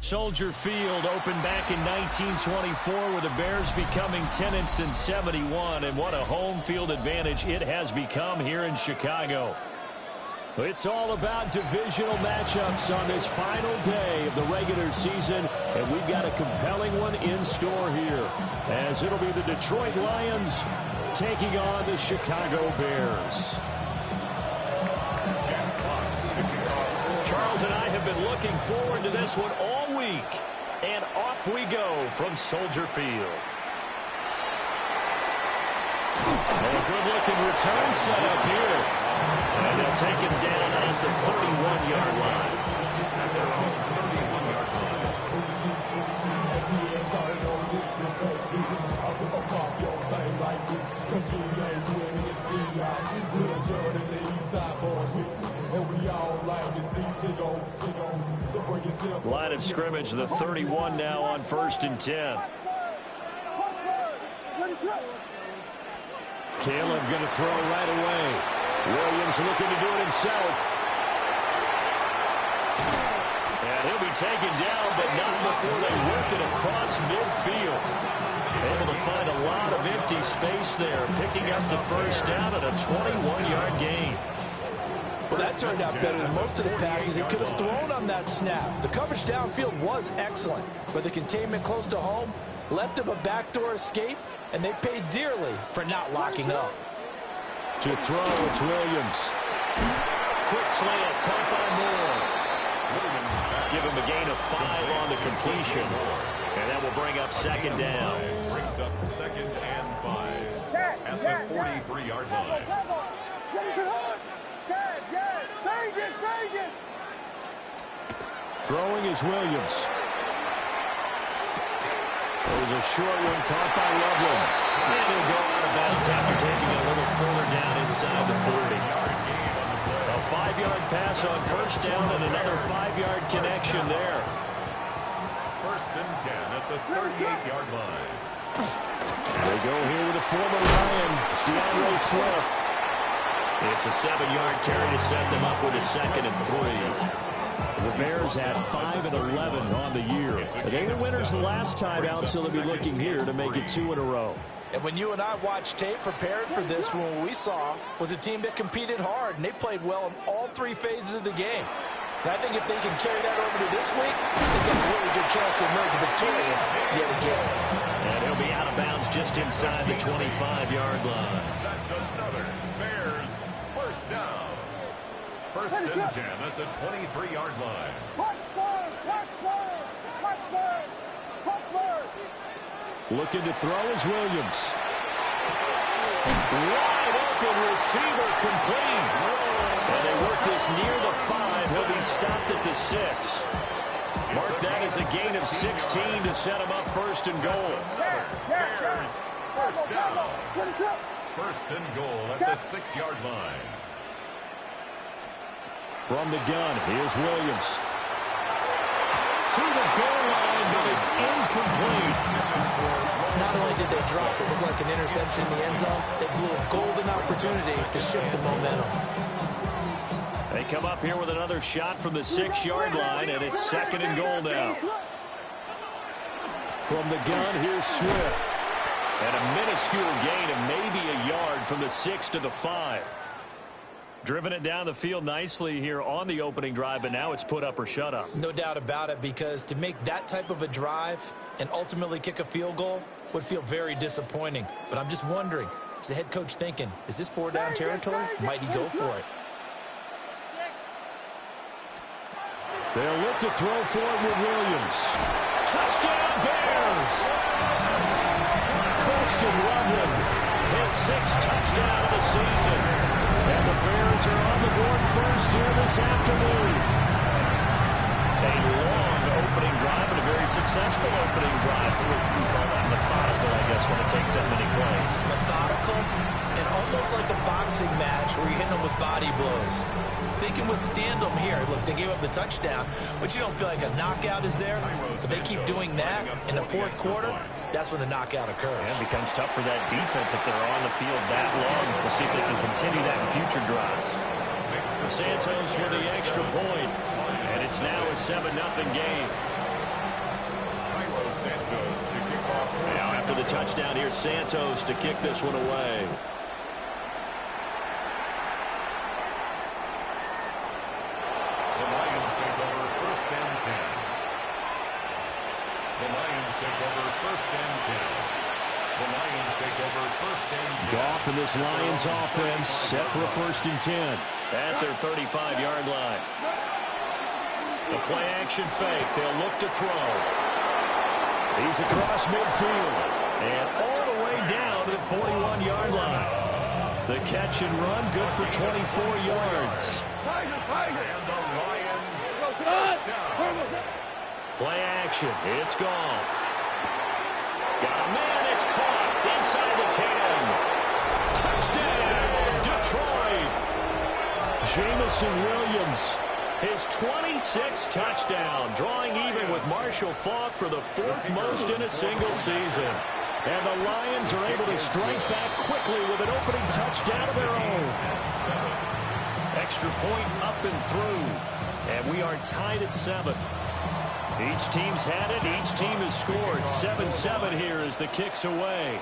Soldier Field opened back in 1924 with the Bears becoming 10-71, and what a home field advantage it has become here in Chicago. It's all about divisional matchups on this final day of the regular season, and we've got a compelling one in store here, as it'll be the Detroit Lions taking on the Chicago Bears. Charles and I have been looking forward to this one all week, and off we go from Soldier Field. And a good-looking return set up here. And they'll take him down at the 31-yard line. Line of scrimmage, the 31 now on 1st and 10. Caleb going to throw right away. Williams looking to do it himself. And he'll be taken down, but not before they work it across midfield. Able to find a lot of empty space there, picking up the first down at a 21-yard gain. Well, that turned out better than most of the passes he could have thrown on that snap. The coverage downfield was excellent, but the containment close to home left him a backdoor escape, and they paid dearly for not locking up. To throw, it's Williams. Quick slant, caught by Moore. Give him a gain of 5 on the completion. And that will bring up 2nd down. Brings up 2nd and 5 at the 43-yard line. Throwing is Williams. There's a short one caught by Loveland. And he'll go out of bounds after taking it a little further down inside the 40. A 5-yard pass on 1st down and another 5-yard connection there. 1st and 10 at the 38-yard line. They go here with a former Lion. It's DeAndre Swift. It's a 7-yard carry to set them up with a 2nd and 3. The Bears had 5 and 11 on the year. They were winners the last time out, so they'll be looking here to make it 2 in a row. And when you and I watched tape prepared for this, what we saw was a team that competed hard, and they played well in all 3 phases of the game. And I think if they can carry that over to this week, they've got a really good chance to emerge victorious yet again. And he'll be out of bounds just inside the 25-yard line. That's another Bears 1st down. 1st and 10 at the 23-yard line. Looking to throw is Williams. Wide open receiver complete. And they work this near the 5. He'll be stopped at the 6. Mark that as a gain of 16 to set him up 1st and goal. Bears 1st down. 1st and goal at the 6-yard line. From the gun, here's Williams. To the goal line, but it's incomplete. Not only did they drop it, looked like an interception in the end zone, they blew a golden opportunity to shift the momentum. They They come up here with another shot from the 6-yard line, and it's 2nd and goal now. From the gun, here's Swift. And a minuscule gain of maybe a yard from the 6 to the 5. Driven it down the field nicely here on the opening drive, but now it's put up or shut up. No doubt about it, because to make that type of a drive and ultimately kick a field goal would feel very disappointing. But I'm just wondering, is the head coach thinking, is this 4-down territory? Might he go for it? They'll look to throw for it with Williams. Touchdown, Bears! Christian Loveland, his 6th touchdown of the season. And the Bears are on the board first here this afternoon. A long opening drive, but a very successful opening drive. We call that methodical, I guess, when it takes that many plays. Methodical and almost like a boxing match where you're hitting them with body blows. They can withstand them here. Look, they gave up the touchdown, but you don't feel like a knockout is there. But they keep doing that in the 4th quarter. That's when the knockout occurs. And it becomes tough for that defense if they're on the field that long. We'll see if they can continue that in future drives. Santos with the extra point, and it's now a 7-0 game. Now after the touchdown, here's Santos to kick this one away. The Lions take over 1st and 10. The Lions take over 1st and 10. The Lions take over 1st and 10. Goff and this Lions offense set for a 1st and 10. At their 35-yard line. The play-action fake. They'll look to throw. He's across midfield. And all the way down to the 41-yard line. The catch and run, good for 24 yards. And the Lions first down. Play action. It's Goff. Got a man. It's caught inside the 10. Touchdown, Detroit. Jamison Williams. His 26th touchdown, drawing even with Marshall Faulk for the 4th most in a single season. And the Lions are able to strike back quickly with an opening touchdown of their own. Extra point up and through. And we are tied at 7. Each team's had it. Each team has scored. 7-7 here as the kick's away.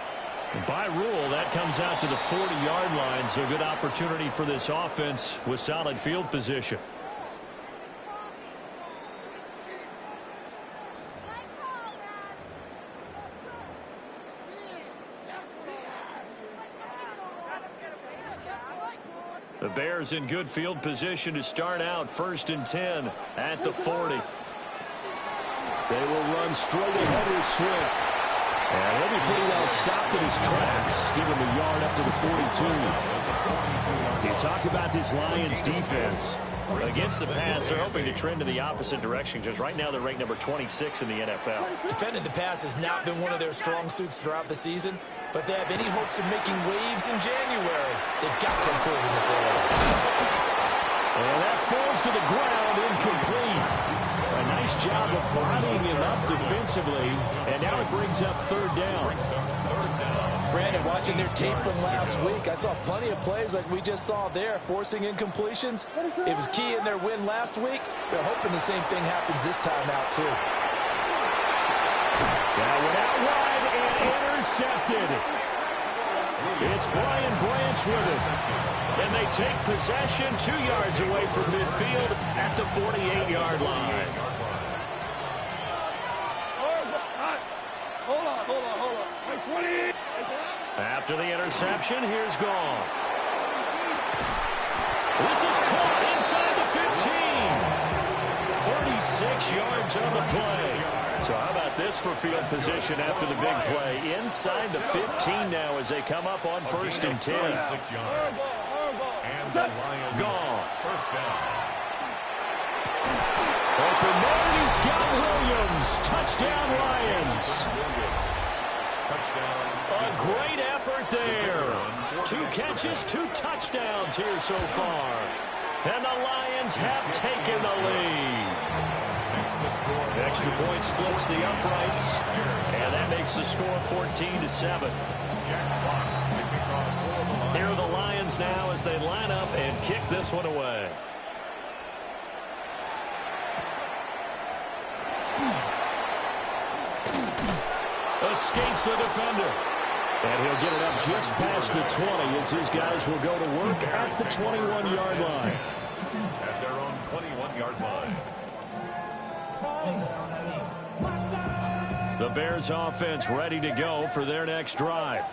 By rule, that comes out to the 40-yard line, so good opportunity for this offense with solid field position. The Bears in good field position to start out 1st and 10 at the 40. They will run straight ahead with Swift. And he'll be pretty well stopped in his tracks. Give him a yard up to the 42. You talk about this Lions defense. Against the pass, they're hoping to trend in the opposite direction because right now they're ranked number 26 in the NFL. Defending the pass has not been one of their strong suits throughout the season, but they have any hopes of making waves in January. They've got to improve in this area. And that falls to the ground, incomplete. A nice job of bodying him up defensively, and now it brings up 3rd down. Brandon, watching their tape from last week, I saw plenty of plays like we just saw there, forcing incompletions. It was key in their win last week. They're hoping the same thing happens this time out, too. That went out wide and intercepted. It's Brian Branch with it. And they take possession 2 yards away from midfield at the 48-yard line. Hold on. After the interception, here's Goff. This is caught inside the 15. 36 yards on the play. So how about this for field position after the big play? Inside the 15 now as they come up on 1st and 10. 6 yards. And the Lions Goff. first down. Open man, he's got Williams. Touchdown, Lions. Touchdown. A great effort there. 2 catches, 2 touchdowns here so far. And the Lions have taken the lead. Extra point splits the uprights. And that makes the score 14-7. Here are the Lions now as they line up and kick this one away. Escapes the defender. And he'll get it up just past the 20 as his guys will go to work at the 21-yard line. At their own 21-yard line. The Bears offense ready to go for their next drive.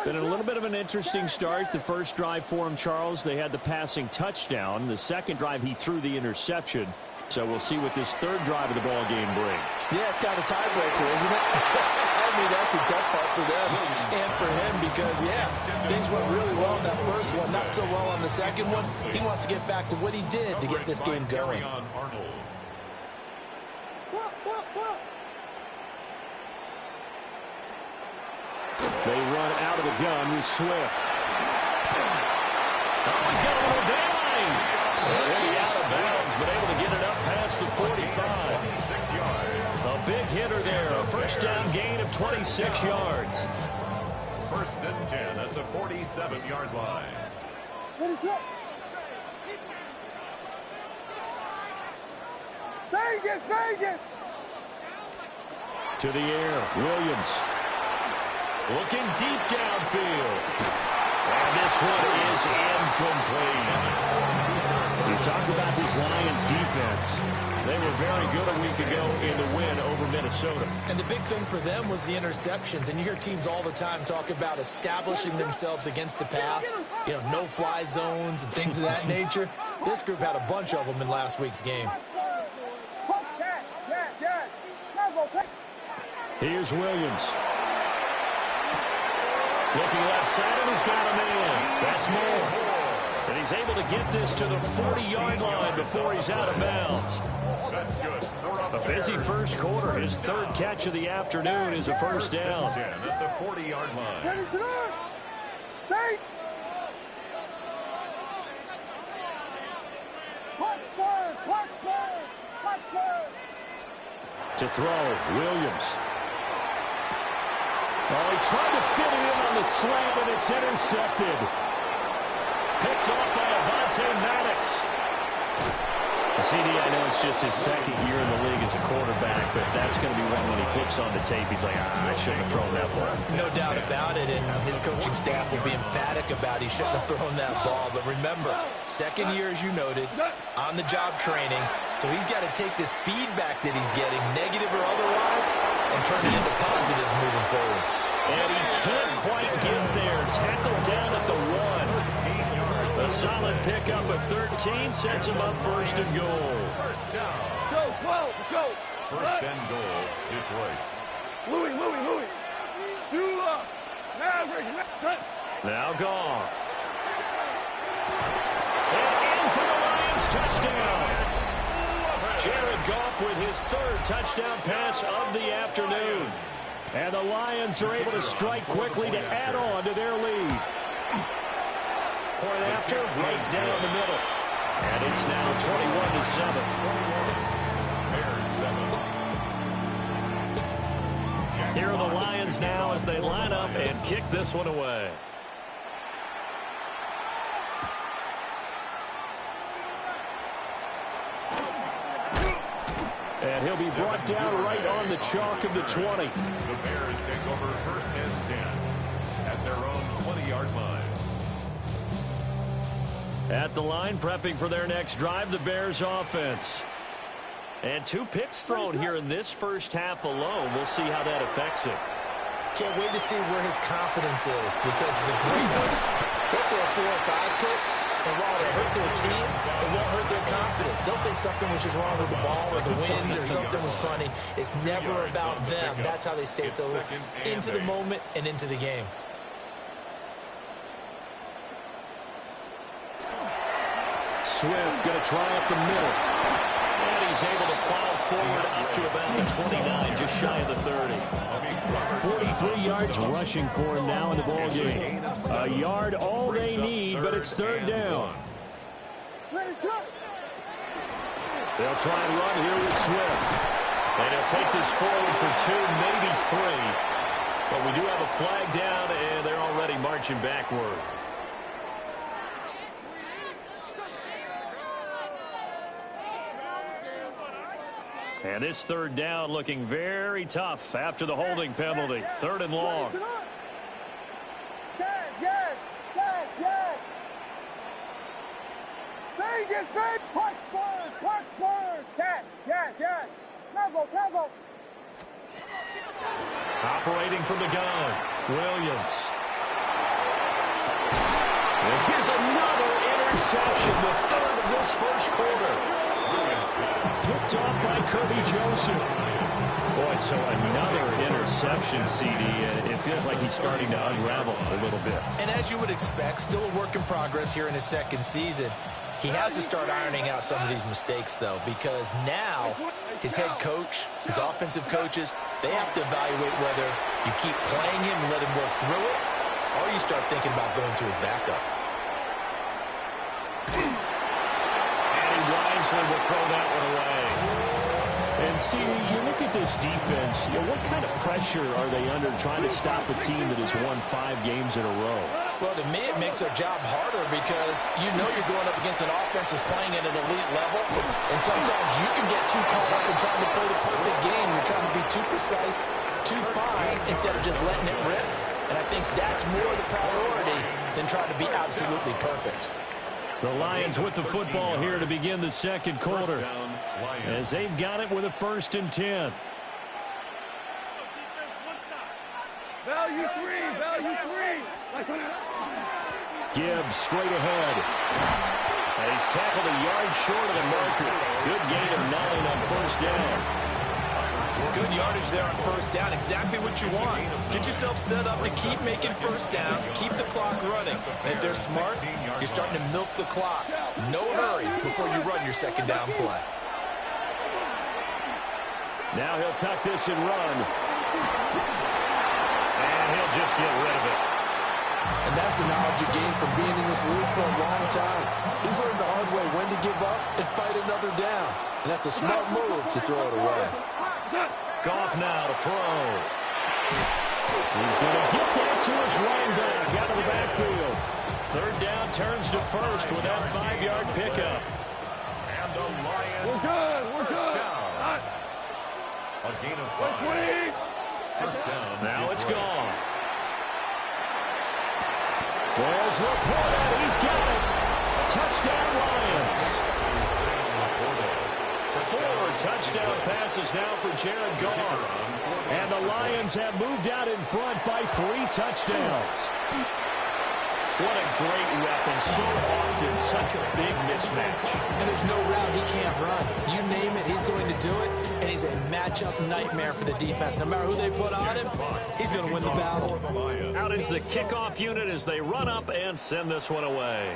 Been a little bit of an interesting start. The first drive for him, Charles, they had the passing touchdown. The second drive, he threw the interception. So we'll see what this third drive of the ball game brings. Yeah, it's kind of tiebreaker, isn't it? I mean, that's a tough part for them and for him because, yeah, things went really well in that first one, not so well on the second one. He wants to get back to what he did to get this game going. They run out of the gun with Swift. Oh, he's got a little daylight. Already out of bounds, but able to get it up past the 45. 26 yards. A big hitter there. A first down gain of 26 yards. First and 10 at the 47-yard line. Vegas! To the air, Williams. Looking deep downfield. And this one is incomplete. You talk about this Lions defense. They were very good a week ago in the win over Minnesota. And the big thing for them was the interceptions. And you hear teams all the time talk about establishing themselves against the pass. You know, no-fly zones and things of that nature. This group had a bunch of them in last week's game. Here's Williams. Looking left side, and he's got a man. That's Moore. And he's able to get this to the 40-yard line before he's out of bounds. That's good. A busy first quarter. His third catch of the afternoon is a first down. 10 at the 40-yard line. To throw, Williams. Oh, he tried to fit it in on the slant, and it's intercepted. Picked off by Avonte Maddox. CD, I know it's just his second year in the league as a quarterback, but that's going to be one when he flips on the tape. He's like, I shouldn't have thrown that ball. No doubt about it, and his coaching staff will be emphatic about he shouldn't have thrown that ball. But remember, second year, as you noted, on-the-job training, so he's got to take this feedback that he's getting, negative or otherwise, and turn it into positives moving forward. And he can't quite get there. Tackled down at the 1. A solid pickup of 13 sets him up first and goal. First down. Go! First and goal, Detroit. Louis. Now Goff. And in for the Lions touchdown. Jared Goff with his third touchdown pass of the afternoon. And the Lions are able to strike quickly to add on to their lead. Point after, right down the middle. And it's now 21-7. Bears 7. Here are the Lions now as they line up and kick this one away. And he'll be brought down right on the chalk of the 20. The Bears take over first and 10 at their own 20-yard line. At the line, prepping for their next drive, the Bears offense. And 2 picks thrown here in this first half alone. We'll see how that affects it. Can't wait to see where his confidence is, because the great ones, they'll throw 4 or 5 picks, and while it'll hurt their team, it won't hurt their confidence. They'll think something was just wrong with the ball or the wind or something was funny. It's never about them. That's how they stay so into the moment and into the game. Swift going to try up the middle. And he's able to plow forward up to about the 29, just shy of the 30. 43 yards rushing for him now in the ball game. A yard all they need, but it's third down. They'll try and run here with Swift. And he'll take this forward for 2, maybe 3. But we do have a flag down, and they're already marching backward. And this third down looking very tough after the holding penalty. Third and long. Yes. Vegas, punch first. Yes. Travel. Operating from the gun, Williams. And here's another interception, the third of this first quarter. Picked off by Kirby Joseph. Boy, so another interception, CD. It feels like he's starting to unravel a little bit. And as you would expect, still a work in progress here in his second season. He has to start ironing out some of these mistakes, though, because now his head coach, his offensive coaches, they have to evaluate whether you keep playing him and let him work through it, or you start thinking about going to his backup. And he wisely will throw that one away. And see, you look at this defense, what kind of pressure are they under trying to stop a team that has won 5 games in a row? Well, to me, it makes their job harder because you know you're going up against an offense that's playing at an elite level, and sometimes you can get too caught up in trying to play the perfect game. You're trying to be too precise, too fine, instead of just letting it rip. And I think that's more the priority than trying to be absolutely perfect. The Lions with the football here to begin the second quarter, as they've got it with a 1st and 10. Value three. Gibbs straight ahead. And he's tackled a yard short of the marker. Good gain of 9 on 1st down. Good yardage there on 1st down. Exactly what you want. Get yourself set up to keep making 1st downs, keep the clock running. And if they're smart, you're starting to milk the clock. No hurry before you run your 2nd down play. Now he'll tuck this and run. And he'll just get rid of it. And that's the knowledge you gain from being in this league for a long time. He's learned the hard way when to give up and fight another down. And that's a smart move to throw it away. Goff now to throw. He's going to get that to his running back out of the backfield. 3rd down turns to 1st with that 5-yard pickup. And the Lions. We're good. Down. A gain of 5. 1st down. Now it's gone. There's Laporta. He's got it. Touchdown, Lions. 4 touchdown passes now for Jared Goff. And the Lions have moved out in front by 3 touchdowns. What a great weapon. So often, such a big mismatch. And there's no route he can't run. You name it, he's going to do it. And he's a matchup nightmare for the defense. No matter who they put on him, he's going to win the battle. Out is the kickoff unit as they run up and send this one away.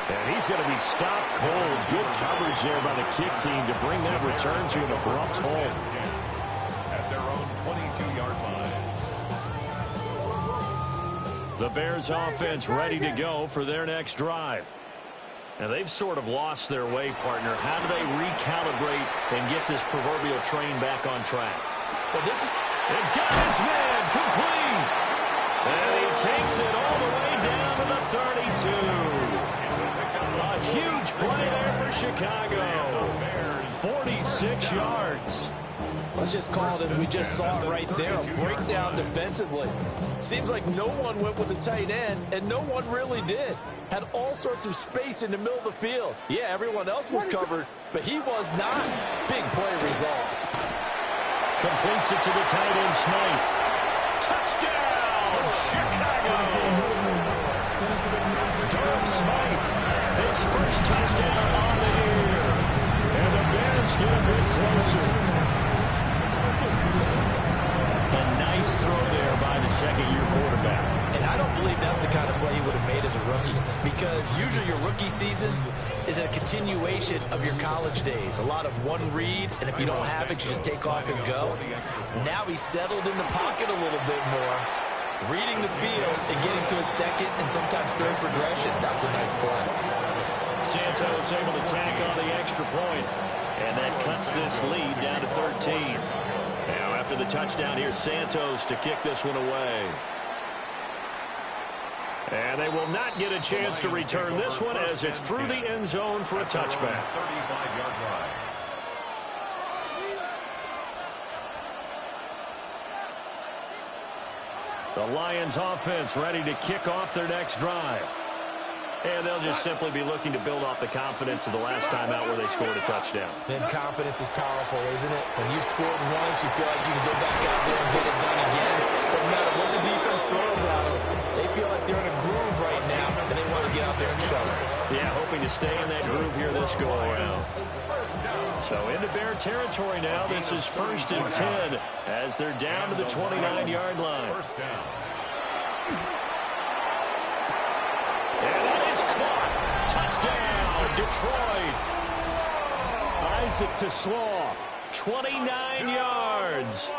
And he's going to be stopped cold. Good coverage there by the kick team to bring that return to an abrupt halt. At their own 22-yard line. The Bears offense ready to go for their next drive. Now they've sort of lost their way, partner. How do they recalibrate and get this proverbial train back on track? Well, this is... They've got his man complete. And he takes it all the way down to the 32. A huge play there for Chicago. 46 yards. Let's just call it as we just saw it right there, a breakdown defensively. Seems like no one went with the tight end, and no one really did. Had all sorts of space in the middle of the field. Yeah, everyone else was covered, but he was not. Big play results. Completes it to the tight end, Smythe. Touchdown, Chicago! Durham Smythe, his first touchdown on the year. And the Bears get a bit closer. A nice throw there by the second-year quarterback. And I don't believe that was the kind of play he would have made as a rookie, because usually your rookie season is a continuation of your college days. A lot of one read, and if you don't have it, you just take off and go. Now he's settled in the pocket a little bit more, reading the field and getting to his second and sometimes third progression. That was a nice play. Santos able to tack on the extra point, and that cuts this lead down to 13. Now after the touchdown, here's Santos to kick this one away. And they will not get a chance to return this one as it's through the end zone for a touchback. 35-yard line. The Lions offense ready to kick off their next drive. And they'll just simply be looking to build off the confidence of the last time out where they scored a touchdown. Man, confidence is powerful, isn't it? When you've scored once, you feel like you can go back out there and get it done again. No matter what the defense throws at them, they feel like they're in a groove right now, and they want to get out there and show it. Yeah, hoping to stay in that groove here this go-around. So into Bear territory now. This is 1st and 10 as they're down to the 29-yard line. First down. And that is caught. Touchdown, Detroit. Isaac TeSlaa, 29 yards.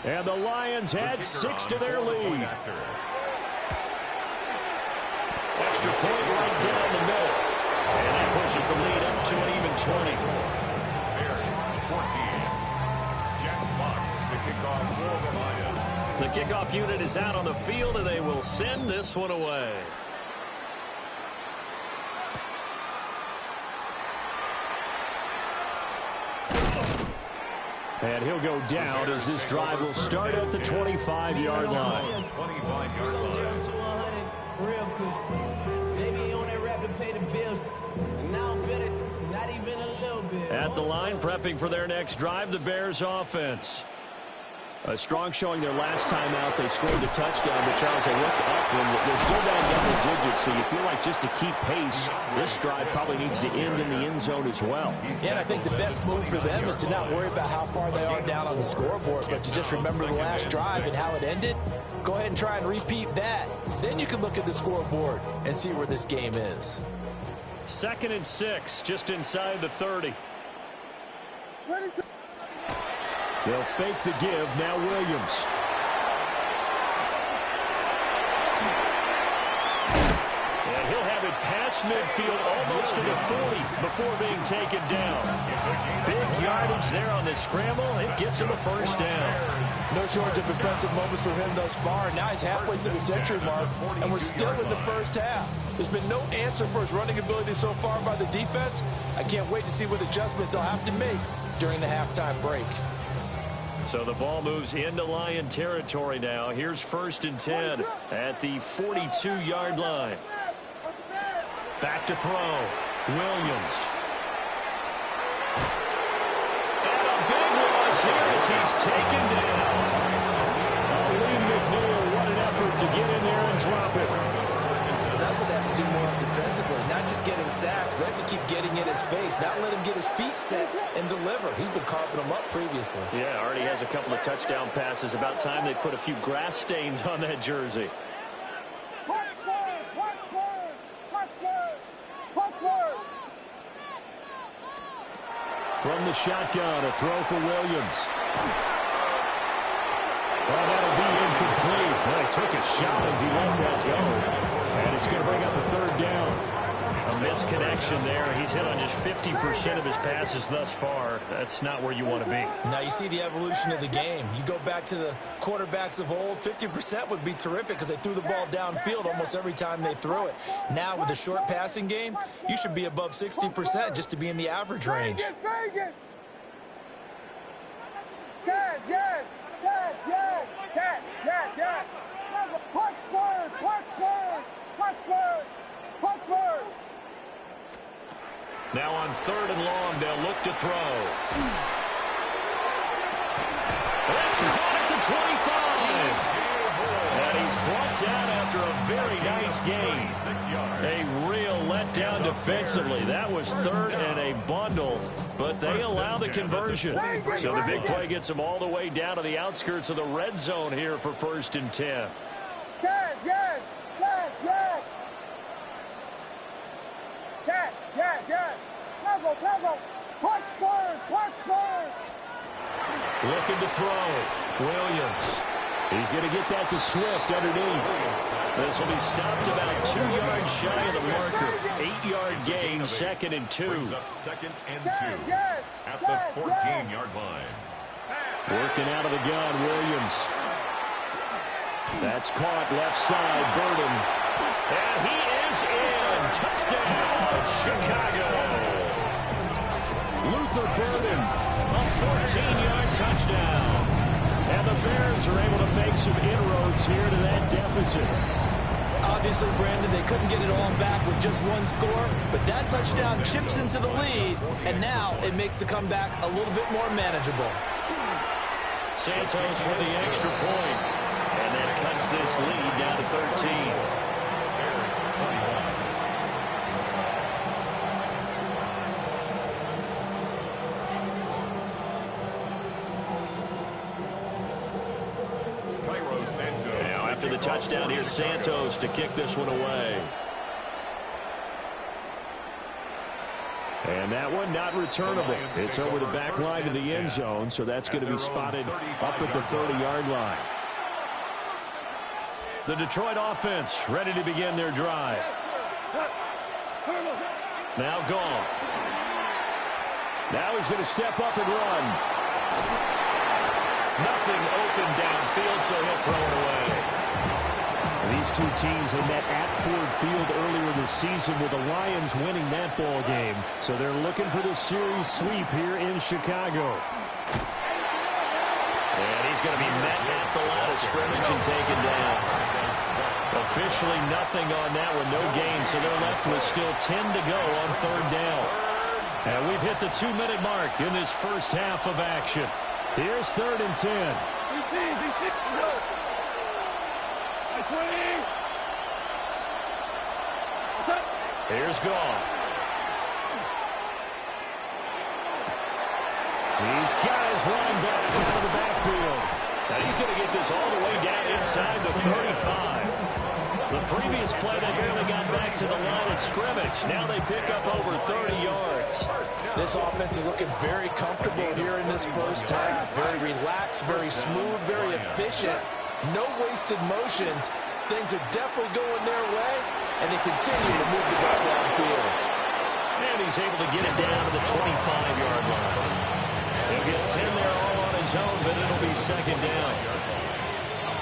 And the Lions add 6 to their lead. Extra point right down the middle. And that pushes the lead up to an even 20. Bears 14. Jack Fox to kick off for the Lions. The kickoff unit is out on the field, and they will send this one away. And he'll go down as this drive will start at the 25-yard line. 25-yard line. Real quick. Maybe on that rap to pay the bills. And now I'm feeling not even a little bit. At the line, prepping for their next drive, the Bears offense. A strong showing their last time out. They scored the touchdown, but Charles, they look up and they're still down double digits, so you feel like just to keep pace, this drive probably needs to end in the end zone as well. Yeah, and I think the best move for them is to not worry about how far they are down on the scoreboard, but to just remember the last drive and how it ended. Go ahead and try and repeat that. Then you can look at the scoreboard and see where this game is. 2nd and 6, just inside the 30. They'll fake the give. Now Williams. And he'll have it past midfield almost to the 40 before being taken down. Big yardage there on the scramble. It gets him a first down. No shortage of impressive moments for him thus far. Now he's halfway to the century mark, and we're still in the first half. There's been no answer for his running ability so far by the defense. I can't wait to see what adjustments they'll have to make during the halftime break. So the ball moves into Lion territory now. Here's 1st and 10 at the 42-yard line. Back to throw. Williams. And a big loss here as he's taken down. Lee McNeil, what an effort to get in there and drop it. That's what they have to do more defensively, not just getting sacks, but have to keep getting in his face, not let him get his feet set and deliver. He's been carving them up previously. Yeah, already has a couple of touchdown passes. About time they put a few grass stains on that jersey. Punch Spurs! Punch Spurs! Punch Spurs! Punch Spurs! From the shotgun, a throw for Williams. Well, that'll be incomplete. Well, he took a shot as he let that go. And it's going to bring up a 3rd down. A misconnection there. He's hit on just 50% of his passes thus far. That's not where you want to be. Now you see the evolution of the game. You go back to the quarterbacks of old, 50% would be terrific because they threw the ball downfield almost every time they threw it. Now with the short passing game, you should be above 60% just to be in the average range. Vegas! Yes, yes! Yes, yes! Yes, yes, yes! Punch Spurs! Punch Spurs! Punch Spurs! Punch Spurs! Now on 3rd and long, they'll look to throw. That's caught at the 25. And he's brought down after a very nice gain. A real letdown defensively. That was 3rd and a bundle, but they allow the conversion. So the big play gets them all the way down to the outskirts of the red zone here for 1st and 10. Yes, yes! Yes, yes! Yes, yes, yes! Tempo, tempo! Punch Spurs! Punch Spurs! Looking to throw. Williams. He's going to get that to Swift underneath. This will be stopped about 2 yards shy of the marker. 8-yard gain, 2nd and 2. Brings up 2nd and 2 Yes, at yes, the 14-yard line. Working out of the gun, Williams. That's caught left side, Burden. And he is in. Touchdown, Chicago. Luther Burden, a 14-yard touchdown. And the Bears are able to make some inroads here to that deficit. Obviously, Brandon, they couldn't get it all back with just one score, but that touchdown chips into the lead, and now it makes the comeback a little bit more manageable. Santos with the extra point, and that cuts this lead down to 13. After the touchdown, here's Santos to kick this one away. And that one not returnable. It's over the back line of the end zone, so that's going to be spotted up at the 30-yard line. The Detroit offense ready to begin their drive. Now Goff. Now he's going to step up and run. Nothing open downfield, so he'll throw it away. These two teams had met at Ford Field earlier this season with the Lions winning that ball game. So they're looking for the series sweep here in Chicago. And he's going to be met at the line of scrimmage and taken down. Officially nothing on that one, no gain. So they're left with still 10 to go on third down. And we've hit the 2-minute mark in this first half of action. Here's 3rd and 10. Here's Goff. He's got his running back out of the backfield. Now he's going to get this all the way down inside the 35. The previous play, they barely got back to the line of scrimmage. Now they pick up over 30 yards. This offense is looking very comfortable here in this first half. Very relaxed, very smooth, very efficient. No wasted motions. Things are definitely going their way, and they continue to move the ball downfield. And he's able to get it down to the 25-yard line. He'll get 10 there all on his own, but it'll be second down.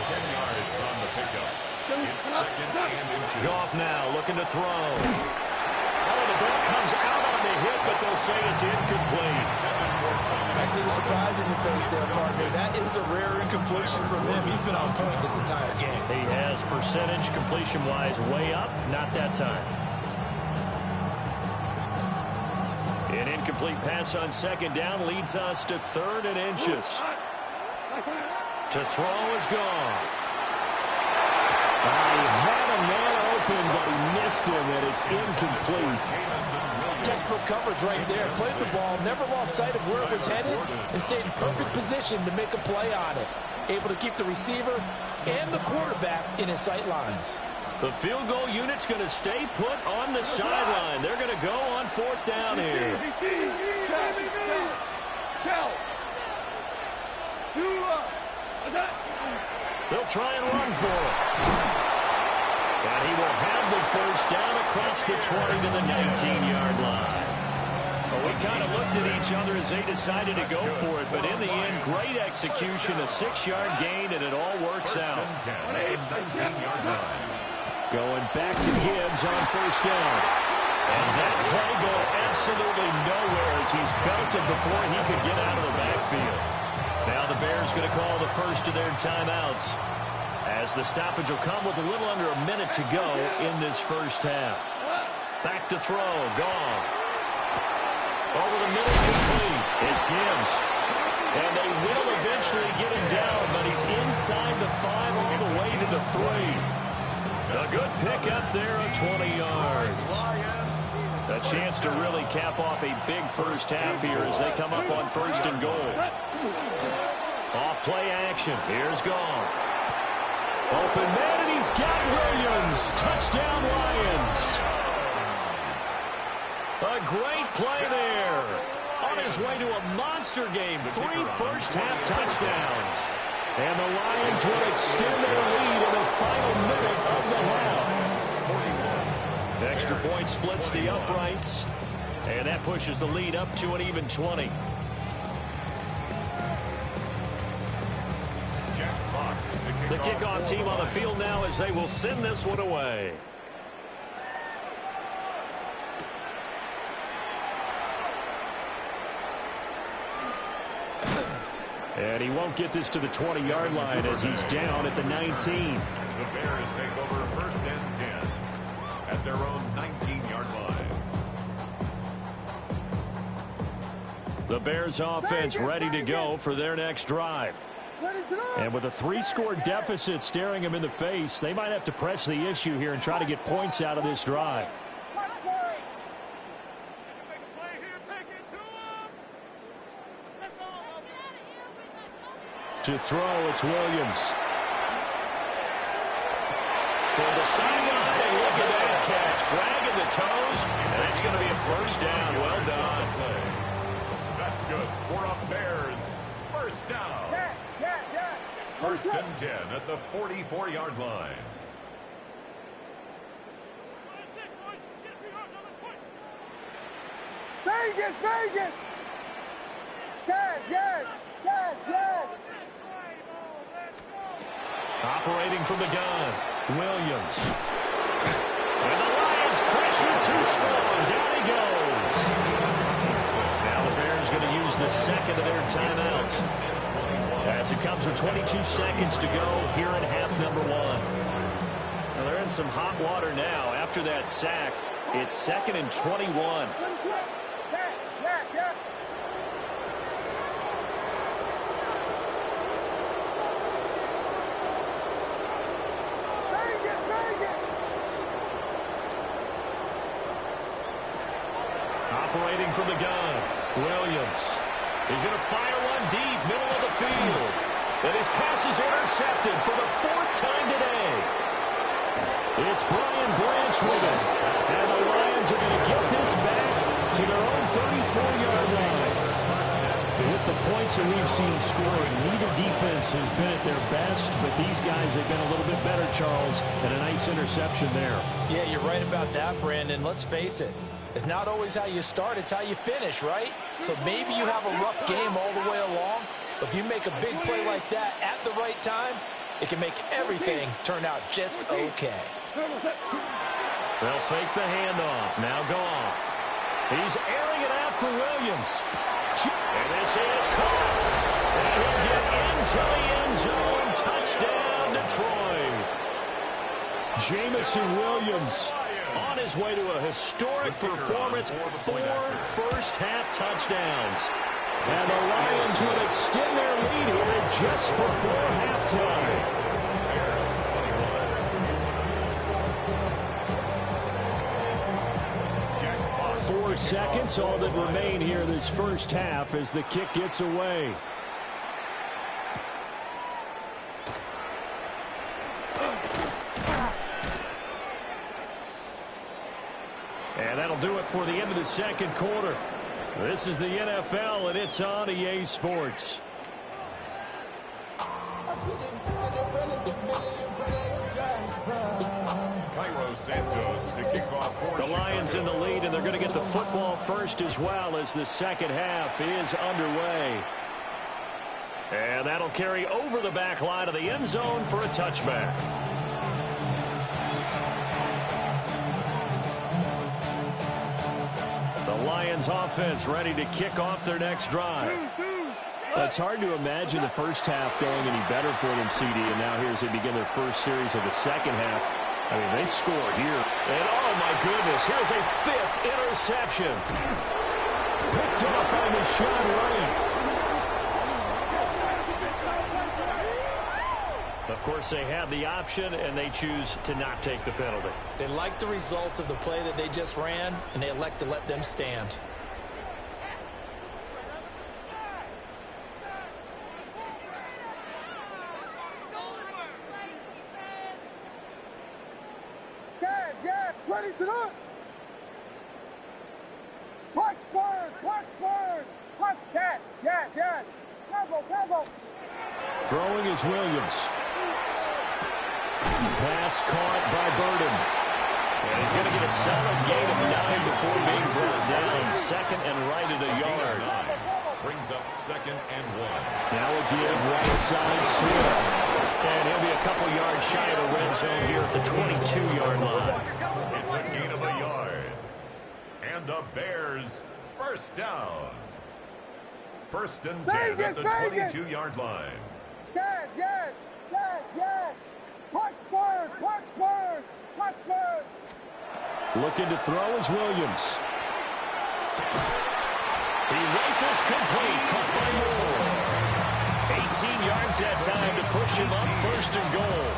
10 yards on the pickup. It's second and inches. Goff now looking to throw. Oh, the ball comes out on the hit, but they'll say it's incomplete. I see the surprise in your face there, partner. That is a rare incompletion from him. He's been on point this entire game. He has percentage completion-wise way up, not that time. An incomplete pass on second down leads us to 3rd and inches. To throw is Goff. He had a man open, but he missed him, and it's incomplete. Textbook coverage right there. Played the ball, never lost sight of where it was headed, and stayed in perfect position to make a play on it. Able to keep the receiver and the quarterback in his sight lines. The field goal unit's going to stay put on the sideline. They're going to go on 4th down here. They'll try and run for it. And he will have the first down across the 20 to the 19-yard line. Well, we kind of looked at each other as they decided to go for it, but in the end, great execution, a 6-yard gain, and it all works out. Going back to Gibbs on first down. And that play going absolutely nowhere as he's belted before he could get out of the backfield. Now the Bears going to call the first of their timeouts, as the stoppage will come with a little under a minute to go in this first half. Back to throw, Goff. Over the middle, complete. It's Gibbs. And they will eventually get him down, but he's inside the 5 all the way to the 3. A good pick up there of 20 yards. A chance to really cap off a big first half here as they come up on 1st and goal. Off play action. Here's Goff. Open man, and he's got Williams. Touchdown, Lions. A great play there. On his way to a monster game. 3 first-half touchdowns. And the Lions will extend their lead in the final minute of the half. Extra point splits the uprights. And that pushes the lead up to an even 20. The kickoff team on the field now as they will send this one away. And he won't get this to the 20-yard line as he's down at the 19. The Bears take over 1st and 10 at their own 19-yard line. The Bears offense ready to go for their next drive. And with a 3-score deficit staring him in the face, they might have to press the issue here and try to get points out of this drive. To throw, it's Williams. Toward the sideline, and look at that catch. Dragging the toes, and that's going to be a 1st down. Well done. That's good for a Bears 1st down. 1st and 10 at the 44-yard line. Vegas, Vegas! Yes, yes, yes, yes! Operating from the gun, Williams. And the Lions pressure too strong. Down he goes. Now the Bears going to use the second of their timeouts, as it comes with 22 seconds to go here in half number 1. Now they're in some hot water now after that sack. It's 2nd and 21. Operating from the gun, Williams. He's going to fire one deep, middle of the field. And his pass is intercepted for the 4th time today. It's Brian Branch with it. And the Lions are going to get this back to their own 34-yard line. With the points that we've seen scoring, neither defense has been at their best, but these guys have been a little bit better, Charles, and a nice interception there. Yeah, you're right about that, Brandon. Let's face it. It's not always how you start, it's how you finish, right? So maybe you have a rough game all the way along, but if you make a big play like that at the right time, it can make everything turn out just okay. They'll fake the handoff. Now Goff. He's airing it out for Williams. And this is caught. And he'll get into the end zone. Touchdown, Detroit. Jamison Williams on his way to a historic performance, 4 first-half touchdowns. And the Lions will extend their lead here just before halftime. 4 seconds, all that remain here this first half as the kick gets away. And that'll do it for the end of the second quarter. This is the NFL, and it's on EA Sports. Cairo Santos to kick off for the Lions in the lead, and they're going to get the football first as well as the second half is underway. And that'll carry over the back line of the end zone for a touchback. The Lions offense ready to kick off their next drive. It's hard to imagine the first half going any better for them, CD, and now here as they begin their first series of the second half. I mean, they scored here. And oh my goodness, here's a 5th interception. Picked up by Rashawn Wright. Of course, they have the option, and they choose to not take the penalty. They like the results of the play that they just ran, and they elect to let them stand. Ready to look. Punch Spurs, punch Spurs, punch that. Yes, yes. Combo. Throwing is Williams. Pass caught by Burden. And he's going to get a solid gain of 9 before being brought down. 2nd and right at a yard. Brings up 2nd and 1. Now a give right side Swift. And he'll be a couple yards shy of the red zone here at the 22-yard line. It's a gain of a yard. And the Bears first down. First and 10 at the 22-yard line. Yes, yes, yes, yes. Punch Spurs, punch Spurs, punch Spurs. Looking to throw is Williams. He rifles complete. Caught by Moore. 18 yards that time to push him up, first and goal.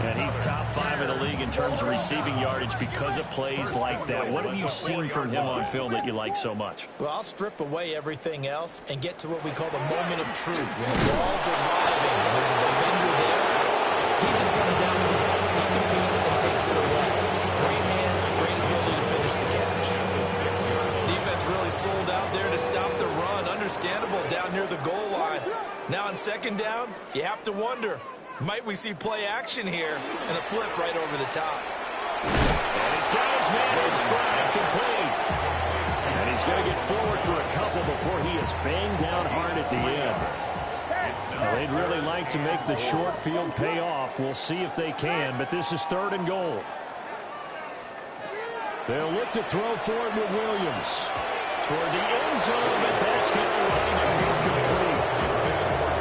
And he's top 5 in the league in terms of receiving yardage because of plays like that. What have you seen from him on film that you like so much? Well, I'll strip away everything else and get to what we call the moment of truth. When the ball's arriving and there's a defender there, he just comes down with the ball. He competes and takes it away. Great hands, great ability to finish the catch. Defense really sold out there to stop the run. Understandable down near the goal line. Now on second down, you have to wonder, might we see play action here? And a flip right over the top. And he's got his man in stride, complete. And he's going to get forward for a couple before he is banged down hard at the end. Well, they'd really like to make the short field pay off. We'll see if they can, but this is third and goal. They'll look to throw for it with Williams. Toward the end zone, but that's going to run and be complete.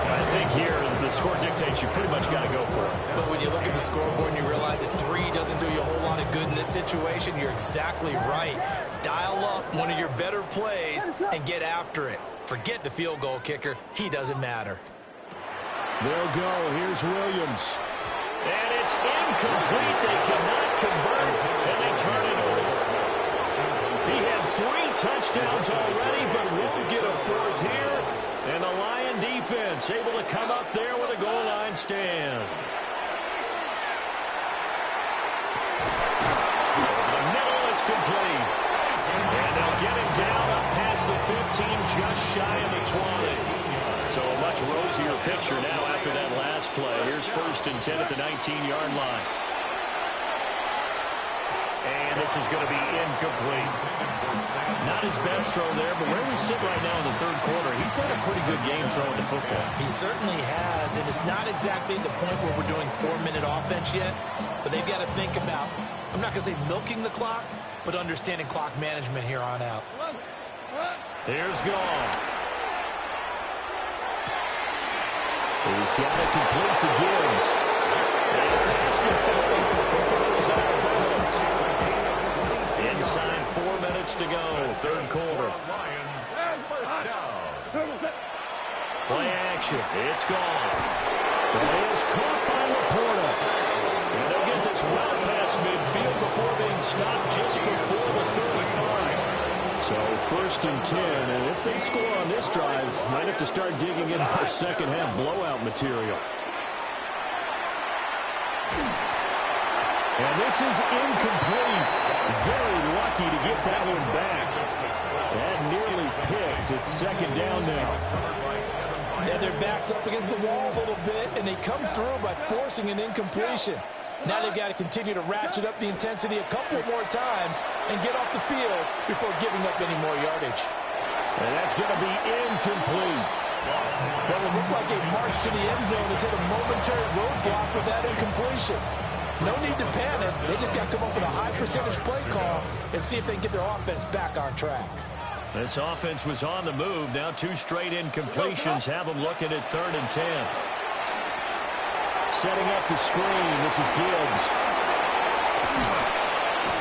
I think here the score dictates you pretty much got to go for it. But when you look at the scoreboard and you realize that 3 doesn't do you a whole lot of good in this situation, you're exactly right. Dial up one of your better plays and get after it. Forget the field goal kicker. He doesn't matter. They'll go. Here's Williams. And it's incomplete. They cannot convert, and they turn it over. He had 3 touchdowns already, but won't get a 4th here. And the Lion defense able to come up there with a goal line stand. Over the middle, it's complete. And they'll get him down up past the 15, just shy of the 20. So a much rosier picture now after that last play. Here's first and 10 at the 19-yard line. And this is going to be incomplete. Not his best throw there, but where we sit right now in the third quarter, he's had a pretty good game throwing the football. He certainly has, and it's not exactly at the point where we're doing 4-minute offense yet, but they've got to think about, I'm not going to say milking the clock, but understanding clock management here on out. Here's Goff. He's got it complete to Gibbs. Inside 4 minutes to go, third quarter. Lions, first down. Play action. It's Goff. It is caught by Laporta. And they'll get this well past midfield before being stopped just before the 35. So first and 10, and if they score on this drive, might have to start digging into our second half blowout material. And this is incomplete. Very lucky to get that one back. That nearly picked. It's second down now. Yeah, their back's up against the wall a little bit, and they come through by forcing an incompletion. Now they've got to continue to ratchet up the intensity a couple more times and get off the field before giving up any more yardage. And that's going to be incomplete. Well, it looked like a march to the end zone has hit a momentary roadblock with that incompletion. No need to panic. They just got to come up with a high percentage play call and see if they can get their offense back on track. This offense was on the move. Now 2 straight incompletions have them looking at third and 10. Setting up the screen. This is Gibbs.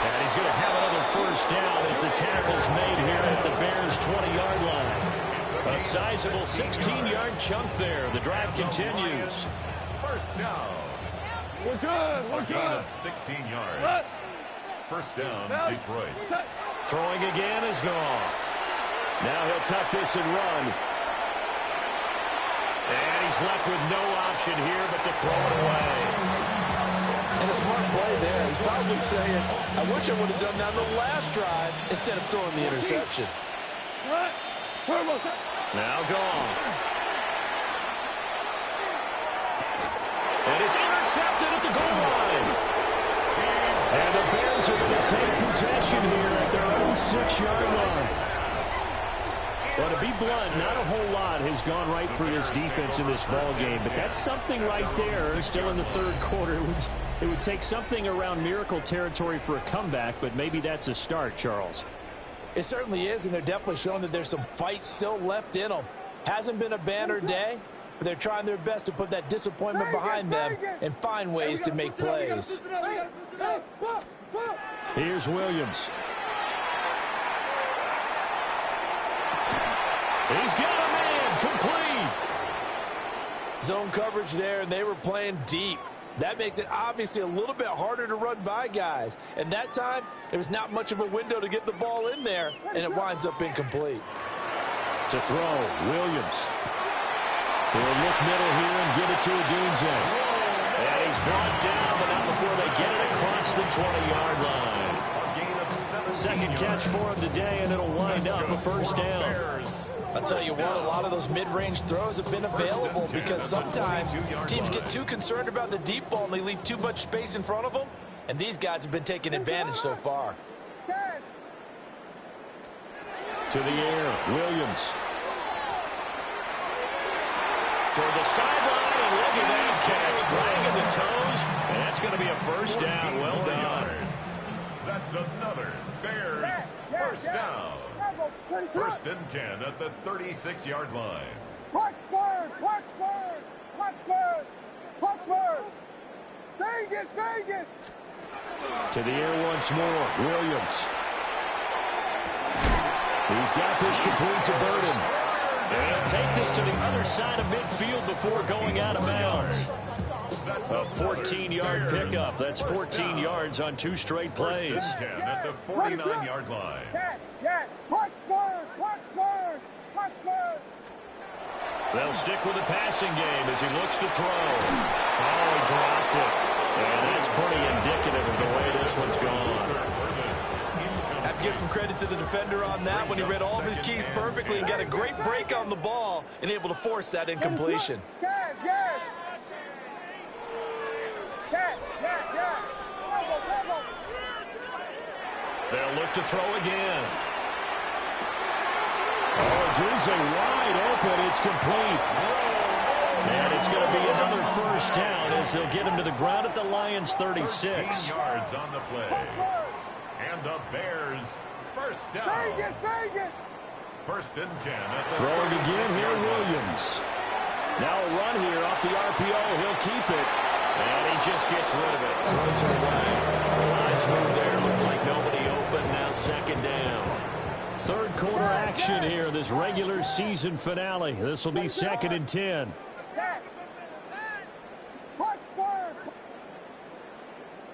And he's going to have another first down as the tackle's made here at the Bears' 20-yard line. A sizable 16-yard chunk there. The drive continues. First down. We're good. We're A gain good. of 16 yards. First down, Detroit. Throwing again is Goff. Now he'll tuck this and run. And he's left with no option here but to throw it away. And a smart play there. He's probably saying, I wish I would have done that on the last drive instead of throwing the interception. Now Goff. And it's intercepted at the goal line. And the Bears are going to take possession here at their own 6-yard line. Well, to be blunt, not a whole lot has gone right for this defense in this ball game, but that's something right there. Still in the third quarter, it would take something around miracle territory for a comeback, but maybe that's a start, Charles. It certainly is, and they're definitely showing that there's some fight still left in them. Hasn't been a banner day, but they're trying their best to put that disappointment behind them and find ways to make plays. Here's Williams. He's got a man, complete. Zone coverage there, and they were playing deep. That makes it obviously a little bit harder to run by guys. And that time, there was not much of a window to get the ball in there, and it winds up incomplete. To throw, Williams. He'll look middle here and give it to Odunze. And he's brought down, but not before they get it across the 20-yard line. Second catch for him today, and it'll wind up a first down. I'll tell you what, a lot of those mid-range throws have been available because sometimes teams get too concerned about the deep ball and they leave too much space in front of them, and these guys have been taking advantage so far. To the air, Williams. Toward the sideline, and look at that catch. Dragging the toes, and that's going to be a first down. Well done. That's another Bears first down. First and 10 at the 36-yard line. Puck Spurs! Puck Spurs! Puck Spurs! Puck Spurs! Vegas! Vegas! To the air once more, Williams. He's got this complete to Burden. And take this to the other side of midfield before going out of bounds. A 14-yard pickup. That's 14 yards on 2 straight plays. First and 10 at the 49-yard line. Yes! Puck Spurs! Puck Spurs! Puck Spurs! They'll stick with the passing game as he looks to throw. Oh, he dropped it. And that's pretty indicative of the way this one's gone. Have to give some credit to the defender on that when he read all of his keys perfectly and got a great break on the ball and able to force that incompletion. Yes! Yes! Yes! Yes! Yes! Tempo! Tempo! They'll look to throw again. Oh, Odunze wide open. It's complete. And it's going to be another first down as they'll get him to the ground at the Lions' 36. 13 yards on the play. And the Bears first down. Vegas! Vegas! First and 10 at the Throwing again here, 36-yard line. Williams. Now a run here off the RPO. He'll keep it. And he just gets rid of it. Runs it away. Nice move there. Looked like nobody open. Now second down. Third quarter action here, this regular season finale. This will be 2nd and 10. Yes! Puck Spurs!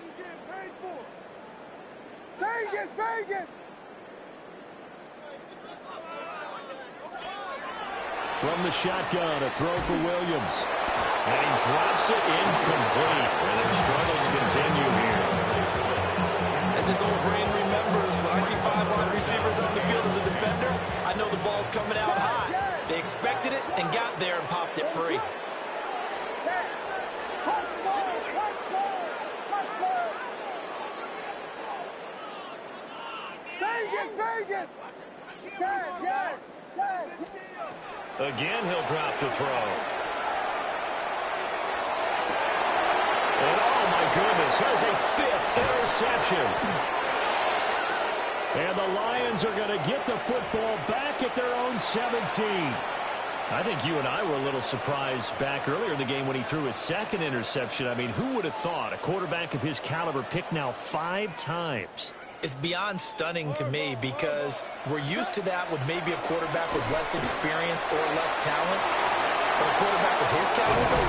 You getting paid for? Vegas! Vegas! From the shotgun, a throw for Williams. And he drops it incomplete. And their struggles continue here. As his old brain remembers, when I see 5 wide receivers on the field as a defender, I know the ball's coming out high. They expected it and got there and popped it free. Yes! Puck Spurs! Puck Spurs! Puck Spurs! Vegas! Vegas! Yes! Yes! Yes! Again, he'll drop to throw. And oh my goodness, there's a 5th interception. And the Lions are going to get the football back at their own 17. I think you and I were a little surprised back earlier in the game when he threw his 2nd interception. I mean, who would have thought a quarterback of his caliber picked now 5 times? It's beyond stunning to me because we're used to that with maybe a quarterback with less experience or less talent. But a quarterback of his caliber,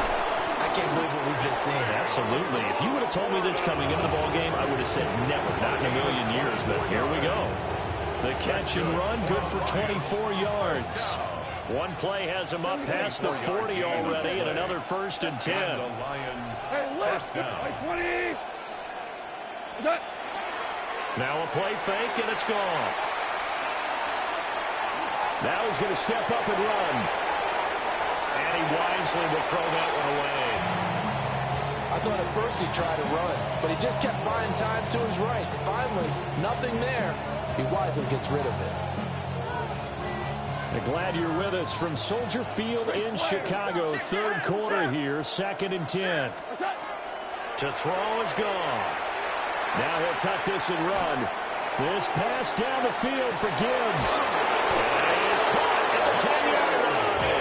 I can't believe what we've just seen. Absolutely. If you would have told me this coming into the ballgame, I would have said never, not in a million years. But here we go. The catch and run, good for 24 yards. One play has him up past the 40 already, and another 1st and 10. And the Lions first down. Now a play fake, and it's gone. Now he's going to step up and run. And he wisely will throw that one away. I thought at first he tried to run, but he just kept buying time to his right. Finally, nothing there. He wisely gets rid of it. I'm glad you're with us from Soldier Field in Chicago. Third quarter here, 2nd and 10. To throw is Goff. Now he'll tuck this and run. This pass down the field for Gibbs. And he is caught at the 10-yard line.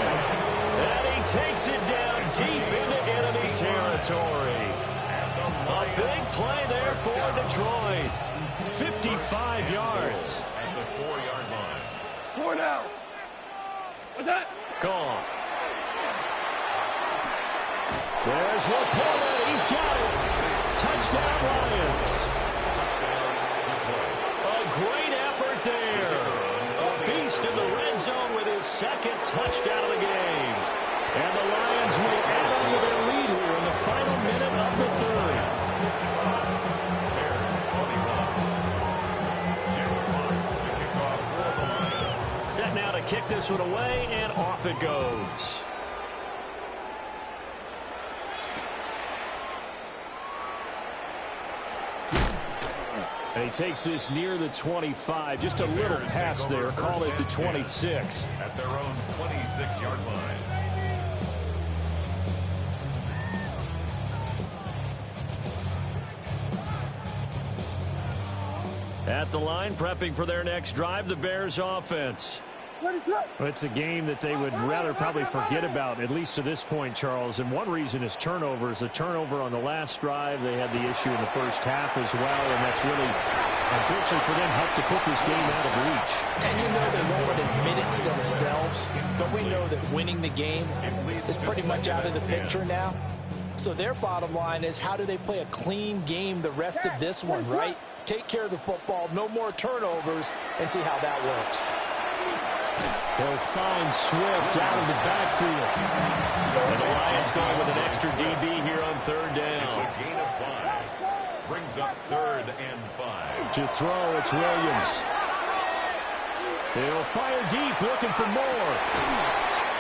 takes it down deep into enemy territory. A big play there for Detroit. 55 yards. At the 4-yard line. 4 now. What's that? Gone. There's Laporta. He's got it. Touchdown, Lions. A great effort there. A beast in the red zone with his second touchdown of the game. And the Lions will add on to their lead here in the final minute of the third. Bears 21. Jim Fox to kick off for the Lions. Set now to kick this one away, and off it goes. And he takes this near the 25. Just a little pass there. Call it the 26. At their own 26-yard line. At the line, prepping for their next drive, the Bears offense. Well, it's a game that they would rather probably forget about, at least to this point, Charles. And one reason is turnovers. The turnover on the last drive, they had the issue in the first half as well, and that's really, unfortunately for them, helped to put this game out of reach. And you know they won't admit it to themselves, but we know that winning the game is pretty much out of the picture now. So their bottom line is, how do they play a clean game the rest of this one, right? Take care of the football, no more turnovers, and see how that works. They'll find Swift out of the backfield. And the Lions going with an extra DB here on third It's down. a gain of 5. Brings up 3rd and 5. To throw, it's Williams. They'll fire deep, looking for more.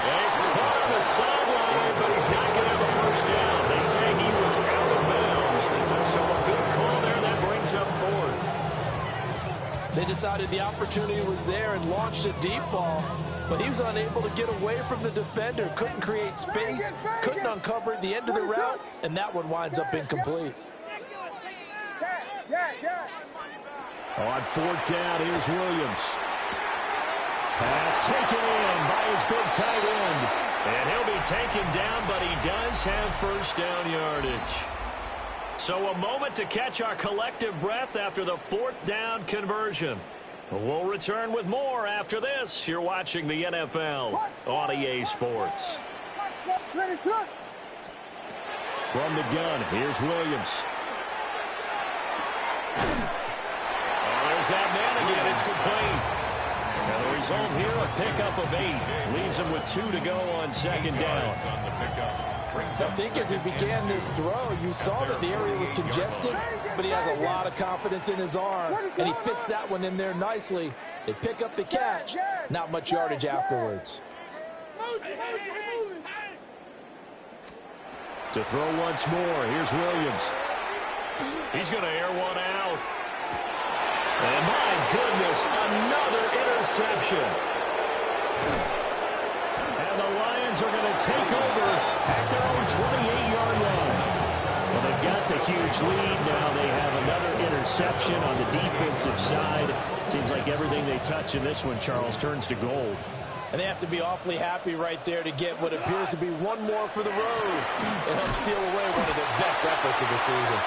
He's caught on the sideline, but he's not going to have a first down. They say he was out of bounds. So a good call there. That brings up 4th. They decided the opportunity was there and launched a deep ball, but he was unable to get away from the defender, couldn't create space, couldn't uncover the end of the route, and that one winds up incomplete. On 4th down, here's Williams. Pass taken in by his big tight end. And he'll be taken down, but he does have first down yardage. So a moment to catch our collective breath after the 4th down conversion. We'll return with more after this. You're watching the NFL on EA Sports. From the gun, here's Williams. There's that man again. It's complete. And the result here, a pickup of 8. Leaves him with 2 to go on second down. On the pickup. I think as he began this throw, you saw that the area was congested, but he has a lot of confidence in his arm, and he fits that one in there nicely. They pick up the catch, not much yardage afterwards. To throw once more, here's Williams. He's going to air one out. And my goodness, another interception. And the Lions are going to take over at their own 28-yard line. Well, they've got the huge lead now. They have another interception on the defensive side. Seems like everything they touch in this one, Charles, turns to gold. And they have to be awfully happy right there to get what appears to be one more for the road and help seal away one of their best efforts of the season.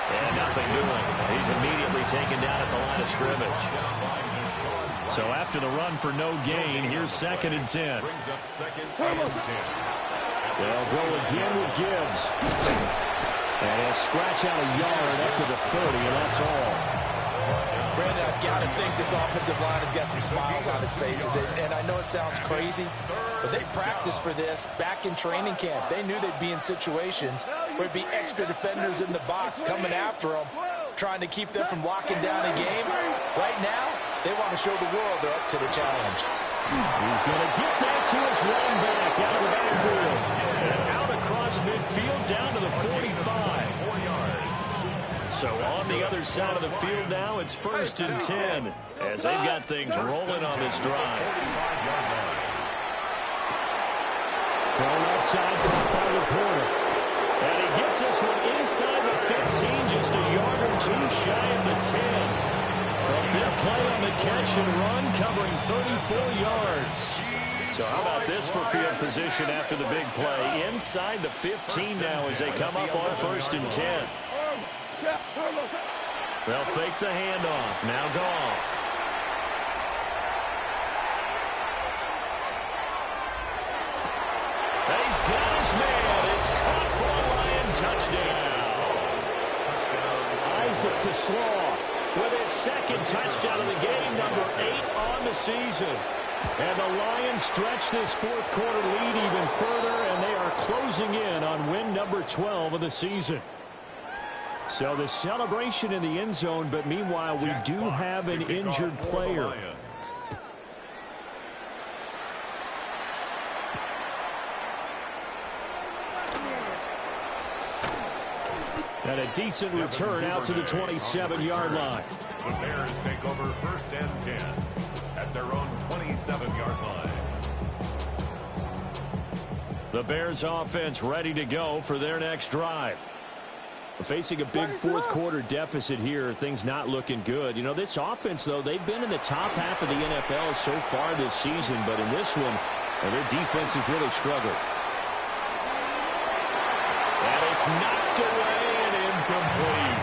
And nothing doing. He's immediately taken down at the line of scrimmage. So after the run for no gain, here's 2nd and 10. Brings up 2nd and 10. They'll go again with Gibbs. And he'll scratch out a yard up to the 30, and that's all. Brandon, I've got to think this offensive line has got some smiles on its faces. And I know it sounds crazy, but they practiced for this back in training camp. They knew they'd be in situations where it'd be extra defenders in the box coming after them, trying to keep them from locking down a game. Right now, they want to show the world they're up to the challenge. He's going to get that to his running back out of the backfield. And out across midfield down to the 45. 4 yards. So on the other side of the field now, it's 1st and 10 as they've got things rolling on this drive. Throw left side, caught by Laporta. And he gets this one inside the 15, just a yard or 2 shy of the 10. A big play on the catch and run, covering 34 yards. So how about this for field position after the big play? Inside the 15 now as they come up on 1st and 10. They'll fake the handoff. Now Goff. He's got his man. It's caught for a Lion touchdown. Isaac to Slaw with his 2nd touchdown of the game, number 8 on the season. And the Lions stretch this 4th quarter lead even further, and they are closing in on win number 12 of the season. So the celebration in the end zone, but meanwhile we do have an injured player. And a decent return out to the 27-yard line. The Bears take over 1st and 10 at their own 27-yard line. The Bears offense ready to go for their next drive. Facing a big 4th quarter deficit here, things not looking good. You know, this offense, though, they've been in the top half of the NFL so far this season, but in this one, their defense has really struggled. And it's knocked away and incomplete.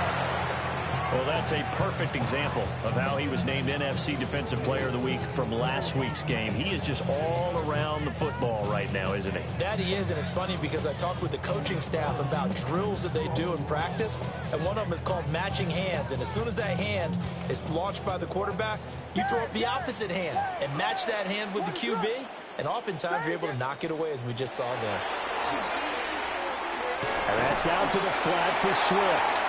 Well, that's a perfect example of how he was named NFC Defensive Player of the Week from last week's game. He is just all around the football right now, isn't he? That he is, and it's funny because I talked with the coaching staff about drills that they do in practice, and one of them is called matching hands. And as soon as that hand is launched by the quarterback, you throw up the opposite hand and match that hand with the QB, and oftentimes you're able to knock it away, as we just saw there. And that's out to the flat for Swift.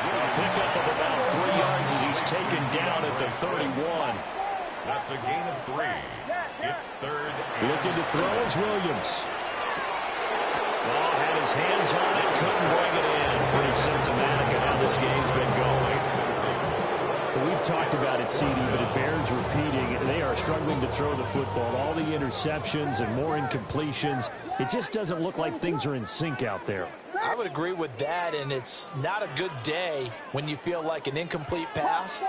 A pickup of about 3 yards as he's taken down at the 31. That's a gain of 3. It's 3rd. Looking to throw is Williams. Well, had his hands on it, couldn't bring it in. Pretty symptomatic of how this game's been going. We've talked about it, CD, but it bears repeating. They are struggling to throw the football. All the interceptions and more incompletions. It just doesn't look like things are in sync out there. I would agree with that, and it's not a good day when you feel like an incomplete pass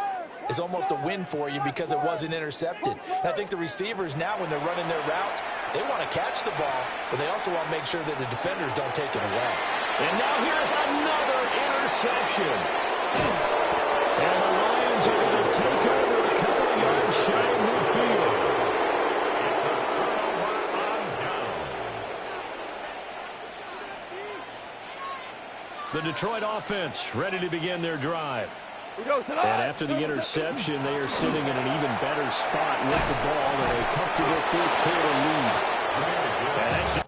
is almost a win for you because it wasn't intercepted. And I think the receivers now, when they're running their routes, they want to catch the ball, but they also want to make sure that the defenders don't take it away. And now here's another interception. And the Lions are going to take over a couple of yards shy of midfield. It's a turnover on downs. The Detroit offense ready to begin their drive. And after the interception, they are sitting in an even better spot with the ball and a comfortable 4th quarter lead. And that's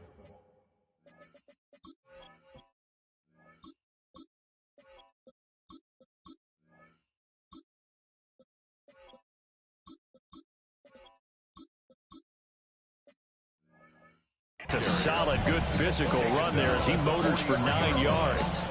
it's a solid, good physical run there as he motors for 9 yards.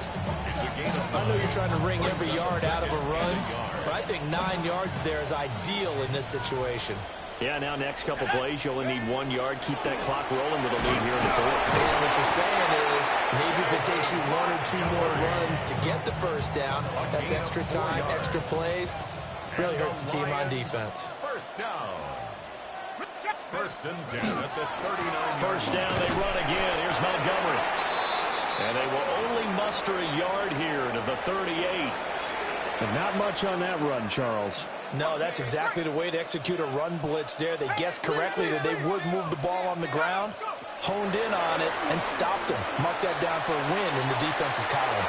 I know you're trying to wring every yard out of a run, but I think 9 yards there is ideal in this situation. Yeah, now next couple plays, you only need 1 yard. Keep that clock rolling with a lead here in the 4th. And what you're saying is maybe if it takes you 1 or 2 more runs to get the 1st down, that's extra time, extra plays, really hurts the team on defense. 1st down. 1st and 10 at the 39. 1st down, they run again. Here's Montgomery. And they will only muster a yard here to the 38. And not much on that run, Charles. No, that's exactly the way to execute a run blitz there. They guessed correctly that they would move the ball on the ground, honed in on it, and stopped him. Mark that down for a win in the defense's column.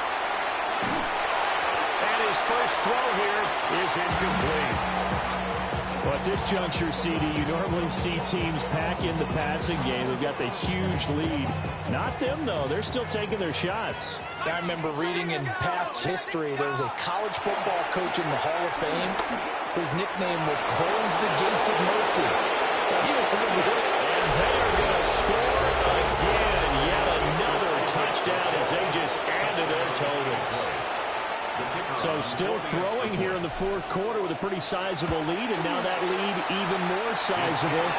And his first throw here is incomplete. Well, at this juncture, CD, you normally see teams pack in the passing game. They've got the huge lead. Not them, though. They're still taking their shots. I remember reading in past history, there was a college football coach in the Hall of Fame whose nickname was Close the Gates of Mercy. He wasn't really. And they are going to score again. Yet another touchdown as they just add to their totals. So still throwing here in the 4th quarter with a pretty sizable lead, and now that lead even more sizable.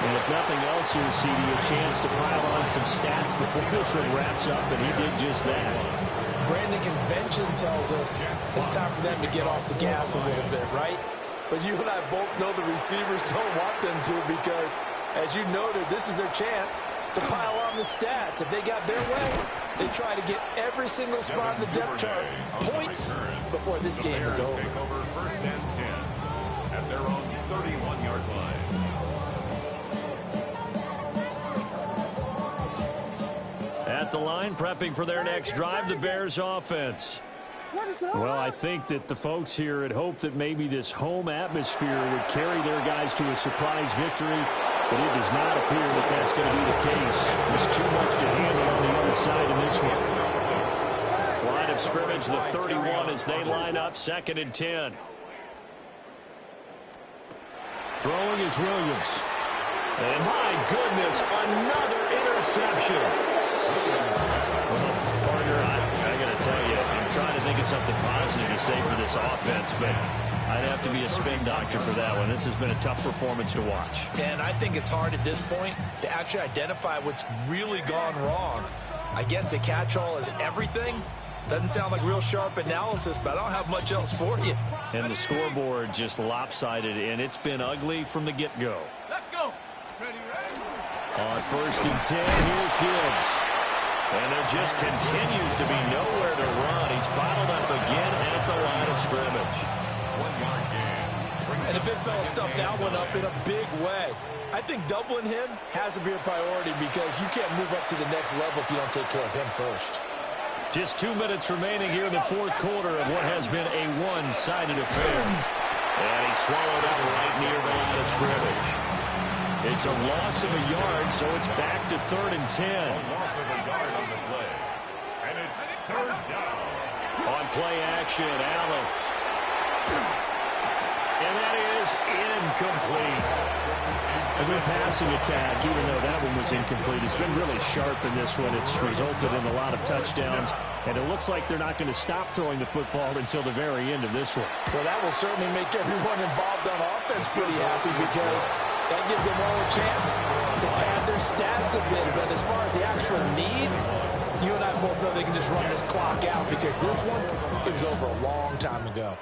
And if nothing else here, CD, a chance to pile on some stats before this one wraps up, and he did just that. Brandon, convention tells us it's time for them to get off the gas a little bit, right? But you and I both know the receivers don't want them to because As you noted, this is their chance to pile on the stats. If they got their way, they try to get every single spot in the depth chart points before this game is over. Take over 1st and 10 at their own 31-yard line. At the line, prepping for their next drive, the Bears offense. Well, I think that the folks here had hoped that maybe this home atmosphere would carry their guys to a surprise victory, but it does not appear that that's going to be the case. There's too much to handle on the other side in this one. Line of scrimmage, the 31 as they line up, 2nd and 10. Throwing is Williams. And my goodness, another interception. Partner, I got to tell you, I'm trying to think of something positive to say for this offense, but I'd have to be a spin doctor for that one. This has been a tough performance to watch. And I think it's hard at this point to actually identify what's really gone wrong. I guess the catch-all is everything. Doesn't sound like real sharp analysis, but I don't have much else for you. And the scoreboard just lopsided, and it's been ugly from the get-go. Let's go. Ready, ready. On 1st and 10, here's Gibbs. And there just continues to be nowhere to run. He's bottled up again at the line of scrimmage. 1-yard gain. And the big fella stuffed that one up in a big way. I think doubling him has to be a priority because you can't move up to the next level if you don't take care of him first. Just 2 minutes remaining here in the 4th quarter of what has been a one-sided affair. And he swallowed up right near the line of scrimmage. It's a loss of a yard, so it's back to 3rd and 10. A loss of a yard on the play. And it's 3rd down. On play action, Allen. And that is incomplete. A good passing attack, even though that one was incomplete. It's been really sharp in this one. It's resulted in a lot of touchdowns, and it looks like they're not going to stop throwing the football until the very end of this one. Well, that will certainly make everyone involved on offense pretty happy because that gives them all a chance to pad their stats a bit. But as far as the actual need, you and I both know they can just run this clock out because this one, it was over a long time ago.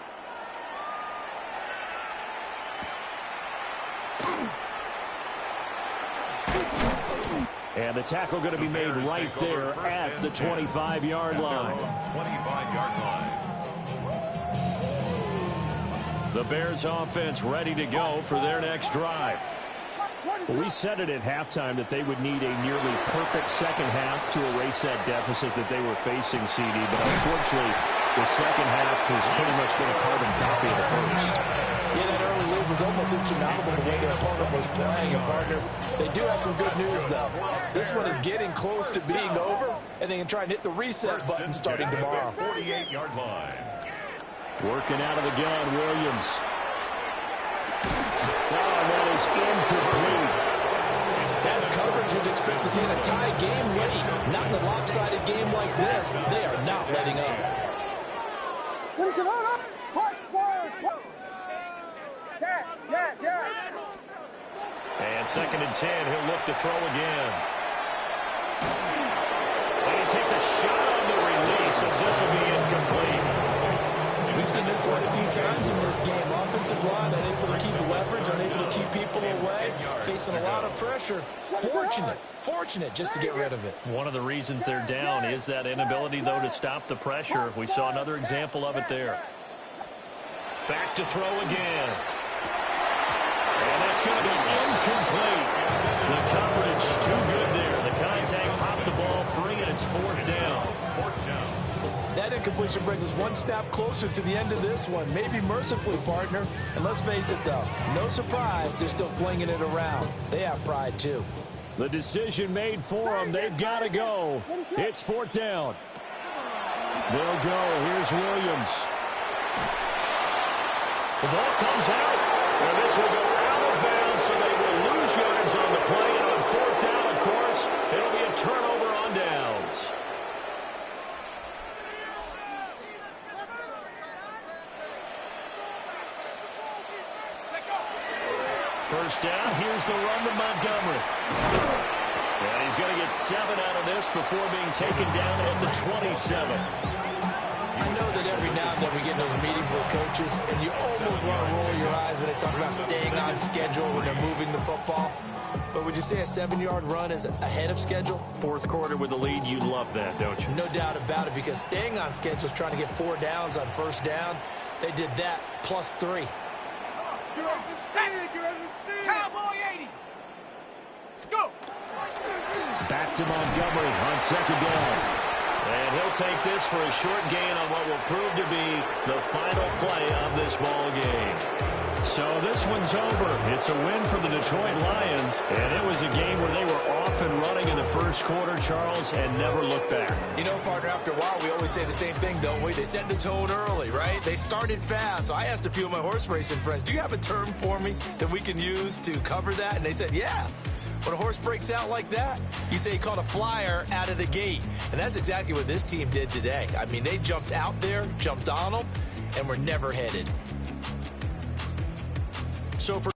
And the tackle going to be made right there at the 25-yard line. 25-yard line. The Bears offense ready to go for their next drive. Well, we said it at halftime that they would need a nearly perfect second half to erase that deficit that they were facing, CD. But unfortunately, the second half has pretty much been a carbon copy of the first. Yeah, that early lead was almost insurmountable the way their opponent was playing. And, partner, they do have some good news, though. This one is getting close to being over, and they can try and hit the reset button starting tomorrow. 48-yard line. Working out of the gun, Williams. Oh, that is incomplete. That's coverage you'd expect to see in a tie game late. Not in a lopsided game like this. They are not letting up. And 2nd and 10, he'll look to throw again. And he takes a shot on the release as this will be incomplete. We've seen this quite a few times in this game. Offensive line unable to keep leverage, unable to keep people away, facing a lot of pressure. Fortunate just to get rid of it. One of the reasons they're down is that inability, though, to stop the pressure. We saw another example of it there. Back to throw again. And that's going to be incomplete. The coverage too good there. The contact popped the ball free, and it's 4th down. 4th down. That incompletion brings us one snap closer to the end of this one. Maybe mercifully, partner. And let's face it, though, no surprise, they're still flinging it around. They have pride, too. The decision made for them. They've got to go. It's 4th down. They'll go. Here's Williams. The ball comes out. And this will go out of bounds, so they will lose yards on the play. And on 4th down, of course, it'll be a turnover on downs. First down, here's the run to Montgomery. And he's going to get 7 out of this before being taken down at the 27. I know that every now and then we get in those meetings with coaches, and you almost want to roll your eyes when they talk about staying on schedule when they're moving the football. But would you say a 7-yard run is ahead of schedule? Fourth quarter with the lead, you love that, don't you? No doubt about it, because staying on schedule is trying to get 4 downs on first down. They did that, plus 3. You're on the speed. You're on the speed. Cowboy 80. Go. Back to Montgomery on second down. And he'll take this for a short gain on what will prove to be the final play of this ball game. So this one's over. It's a win for the Detroit Lions, and it was a game where they were off and running in the first quarter, Charles, and never looked back. You know, partner, after a while, we always say the same thing, don't we? They set the tone early, right? They started fast. So I asked a few of my horse racing friends, do you have a term for me that we can use to cover that? And they said, yeah. When a horse breaks out like that, you say he caught a flyer out of the gate. And that's exactly what this team did today. I mean, they jumped out there, jumped on them, and were never headed. So for